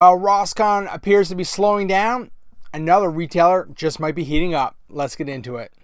While Rosscon appears to be slowing down, another retailer just might be heating up. Let's get into it.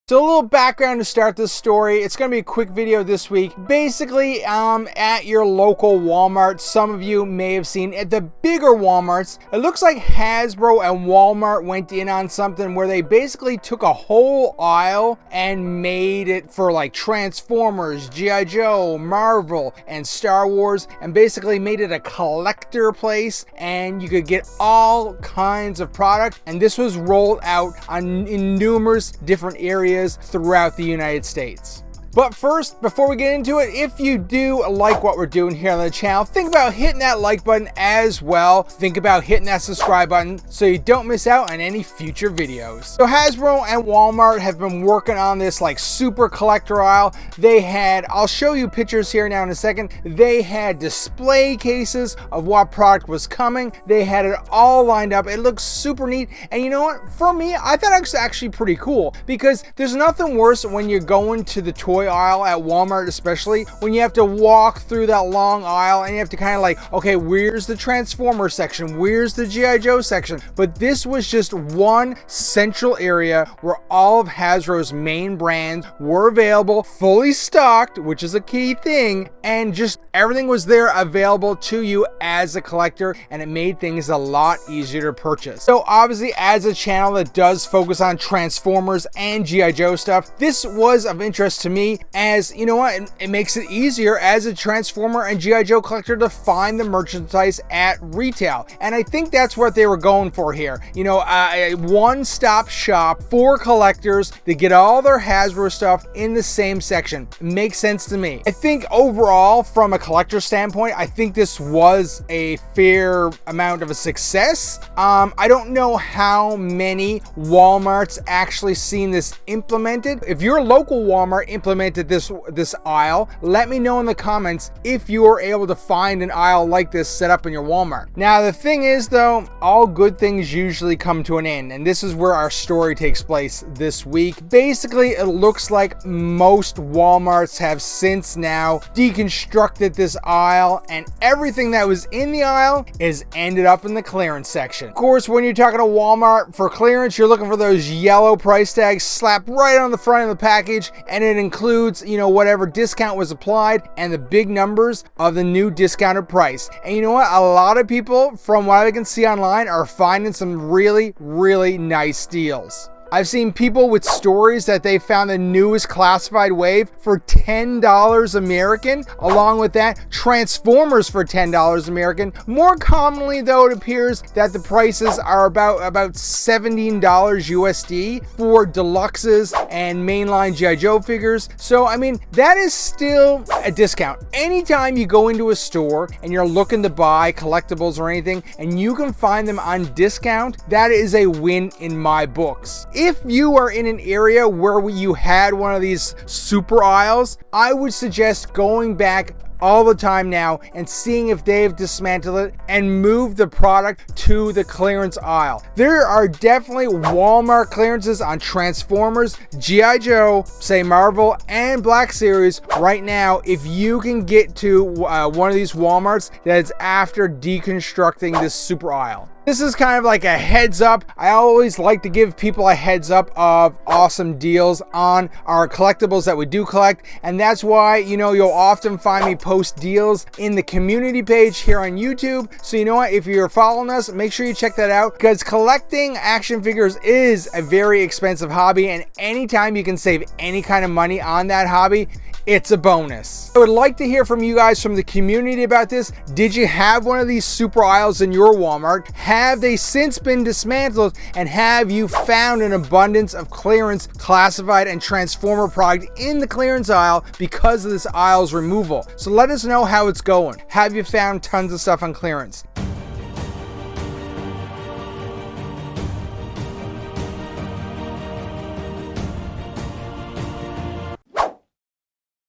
So a little background to start this story. It's going to be a quick video this week. Basically, at your local Walmart, some of you may have seen at the bigger Walmarts, it looks like Hasbro and Walmart went in on something where they basically took a whole aisle and made it for like Transformers, G.I. Joe, Marvel, and Star Wars, and basically made it a collector place, and you could get all kinds of product, and this was rolled out in numerous different areas throughout the United States. But first, before we get into it, if you do like what we're doing here on the channel, think about hitting that like button as well. Think about hitting that subscribe button so you don't miss out on any future videos. So Hasbro and Walmart have been working on this like super collector aisle. They had, I'll show you pictures here now in a second. They had display cases of what product was coming. They had it all lined up. It looks super neat. And you know what? For me, I thought it was actually pretty cool because there's nothing worse when you're going to the toy aisle at Walmart, especially when you have to walk through that long aisle and you have to kind of like, okay, where's the Transformer section? Where's the G.I. Joe section? But this was just one central area where all of Hasbro's main brands were available, fully stocked, which is a key thing, and just everything was there available to you as a collector, and it made things a lot easier to purchase. So obviously, as a channel that does focus on Transformers and G.I. Joe stuff, this was of interest to me, as you know what, it makes it easier as a Transformer and G.I. Joe collector to find the merchandise at retail. And I think that's what they were going for here. You know, a one-stop shop for collectors to get all their Hasbro stuff in the same section. It makes sense to me. I think overall, from a collector standpoint, I think this was a fair amount of a success. I don't know how many Walmarts actually seen this implemented. If your local Walmart implemented this aisle, let me know in the comments if you were able to find an aisle like this set up in your Walmart. Now the thing is though, all good things usually come to an end, and this is where our story takes place this week. Basically, it looks like most Walmarts have since now deconstructed this aisle, and everything that was in the aisle is ended up in the clearance section. Of course, when you're talking to Walmart for clearance, you're looking for those yellow price tags slapped right on the front of the package, and it includes, you know, whatever discount was applied and the big numbers of the new discounted price. And you know what? A lot of people, from what I can see online, are finding some really, really nice deals. I've seen people with stories that they found the newest classified wave for $10 American. Along with that, Transformers for $10 American. More commonly though, it appears that the prices are about $17 USD for deluxes and mainline G.I. Joe figures. So I mean, that is still a discount. Anytime you go into a store and you're looking to buy collectibles or anything and you can find them on discount, that is a win in my books. If you are in an area where you had one of these super aisles, I would suggest going back all the time now and seeing if they've dismantled it and moved the product to the clearance aisle. There are definitely Walmart clearances on Transformers, G.I. Joe, say Marvel, and Black Series right now if you can get to one of these Walmarts that is after deconstructing this super aisle. This is kind of like a heads up. I always like to give people a heads up of awesome deals on our collectibles that we do collect, and that's why, you know, you'll often find me post deals in the community page here on YouTube. So you know what, if you're following us, make sure you check that out, because collecting action figures is a very expensive hobby, and anytime you can save any kind of money on that hobby, it's a bonus. I would like to hear from you guys from the community about this. Did you have one of these super aisles in your Walmart? Have they since been dismantled, and have you found an abundance of clearance, classified, and Transformer product in the clearance aisle because of this aisle's removal? So let us know how it's going. Have you found tons of stuff on clearance?